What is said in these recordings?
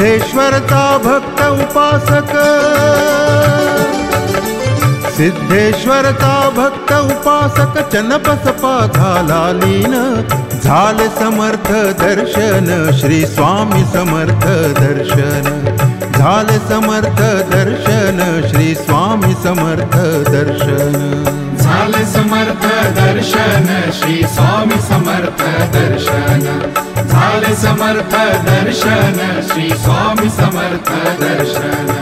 सिद्धेश्वरचा भक्त उपासक, सिद्धेश्वरचा भक्त उपासक चन्नबसपा झाला लीन, झाले समर्थ दर्शन श्री स्वामी समर्थ दर्शन, झाले समर्थ दर्शन श्री स्वामी समर्थ दर्शन, झाले समर्थ दर्शन श्री स्वामी समर्थ दर्शन, झाले समर्थ दर्शन श्री स्वामी समर्थ दर्शन।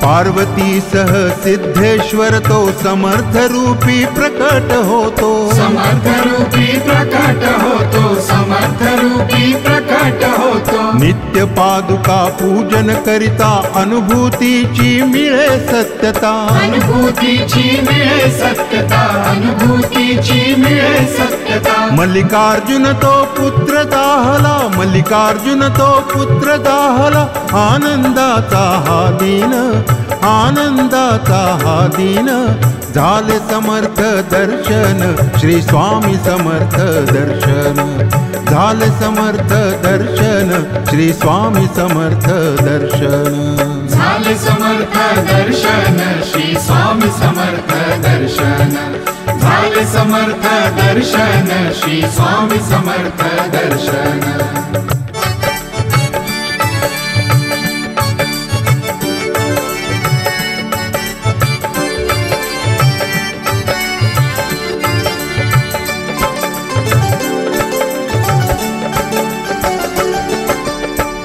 पार्वती सह सिद्धेश्वर तो समर्थ रूपी प्रकट होतो, समर्थ रूपी प्रकट होतो, समर्थ रूपी प्रकट होतो। नित्य पादुका पूजन करिता अनुभूतीची मिळे सत्यता, अनुभूतीची मिळे सत्यता, अनुभूतीची मिळे सत्यता। मल्लिकार्जुन तो पुत्र दाहला, मल्लिकार्जुन तो पुत्र दाहला, आनंदाचा हा दिन, आनंदाचा हा दिन, झाले समर्थ दर्शन श्री स्वामी समर्थ दर्शन, झाले समर्थ दर्शन श्री स्वामी समर्थ दर्शन, झाले समर्थ दर्शन श्री स्वामी समर्थ दर्शन, झाले समर्थ दर्शन श्री स्वामी समर्थ दर्शन।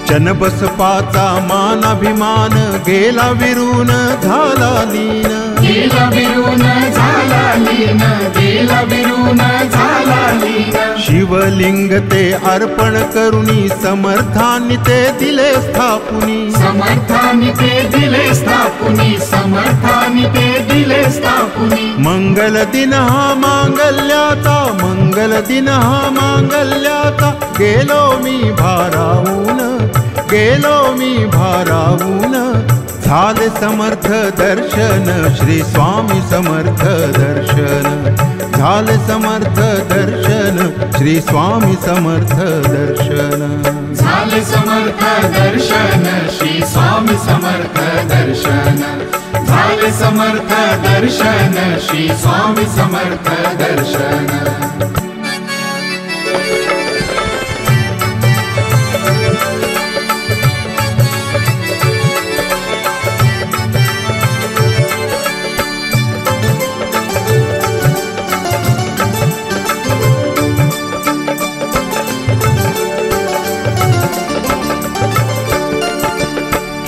चन्नबसपाचा मान अभिमान गेला विरून झाला लीन, गेला विरून झाला लीन, गेला विरून झाला लीन। शिवलिंग ते अर्पण करुणी समर्थांनी ते दिले स्थापुनी, समर्थांनी ते दिले स्थापुनी, समर्थांनी ते दिले स्थापुनी। मंगल दिन हा मांगल्याचा, मंगल दिन हा मांगल्याचा, गेलो मी भारावून, गेलो मी भारावून, झाले समर्थ दर्शन श्री स्वामी समर्थ दर्शन, झाले समर्थ दर्शन श्री स्वामी समर्थ दर्शन, झाले समर्थ दर्शन श्री स्वामी समर्थ दर्शन, झाले समर्थ दर्शन श्री स्वामी समर्थ दर्शन।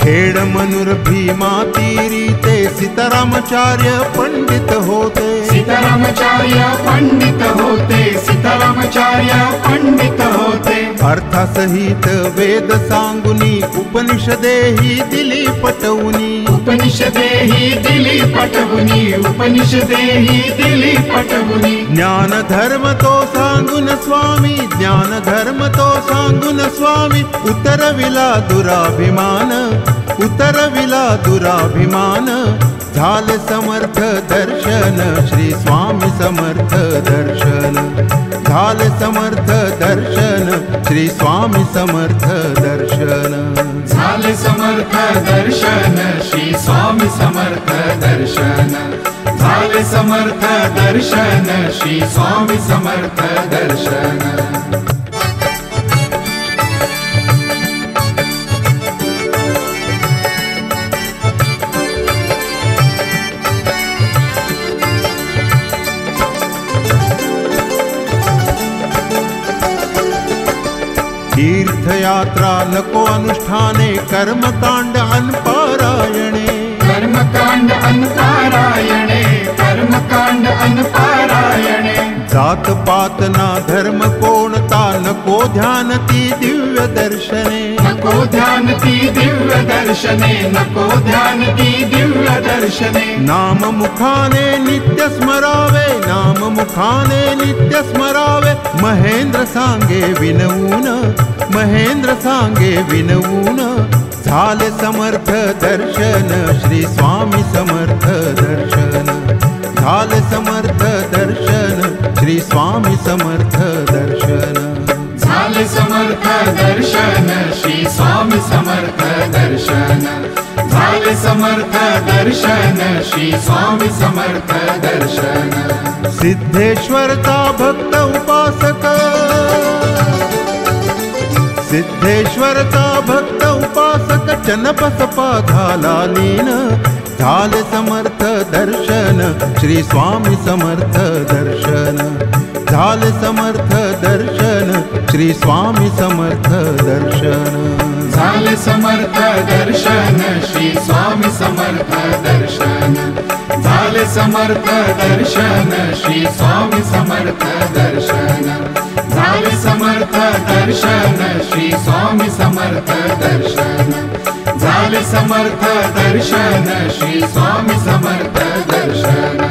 खेड मनुर भीमा तीरी ते सीतारामाचार्य पंडित होते, सीतारामाचार्य पंडित होते, सीतारामाचार्य पंडित होते। अर्थासहित वेद सांगुनी उपनिषदेही दिली पटवुनी, उपनिषदेही दिली पटवुनी, उपनिषदेही दिली पटवुनी। ज्ञान धर्म तो सांगुन स्वामी, ज्ञान धर्म तो सांगुन स्वामी, उतरविला दुराभिमान, उतरविला दुराभिमान, झाले समर्थ दर्शन श्री स्वामी समर्थ दर्शन, झाले समर्थ दर्शन श्री स्वामी समर्थ दर्शन, झाले समर्थ दर्शन श्री स्वामी समर्थ दर्शन, झाले समर्थ दर्शन श्री स्वामी समर्थ दर्शन। तीर्थयात्रा नको अनुष्ठाने, कर्मकांड अनपारायणे, कर्मकांड अनपारायणे, कर्मकांड अनपारायणे, जात पात ना धर्म कोणता नको ध्यान ती दिव्य दर्शने नको ध्यान ती दिव्य दर्शने नको ध्यान ती दिव्य दर्शने नाम मुखाने नित्य स्मरावे नाम मुखाने नित्य स्मरावे महेंद्र सांगे विनवून महेंद्र सांगे विनवून झाले समर्थ दर्शन श्री स्वामी समर्थ दर्शन झाले समर्थ दर्शन श्री स्वामी समर्थ दर्शन झाले समर्थ दर्शन श्री स्वामी समर्थ दर्शन झाले समर्थ दर्शन श्री स्वामी समर्थ दर्शन सिद्धेश्वरचा भक्त उपासक सिद्धेश्वरचा भक्त उपासक चनपसपा झाला लीन झाले समर्थ दर्शन श्री स्वामी समर्थ दर्शन झाले समर्थ दर्शन श्री स्वामी समर्थ दर्शन झाले समर्थ दर्शन श्री स्वामी समर्थ दर्शन झाले समर्थ दर्शन श्री स्वामी समर्थ दर्शन झाले समर्थ दर्शन श्री स्वामी समर्थ दर्शन झाले समर्थ दर्शन श्री स्वामी समर्थ दर्शन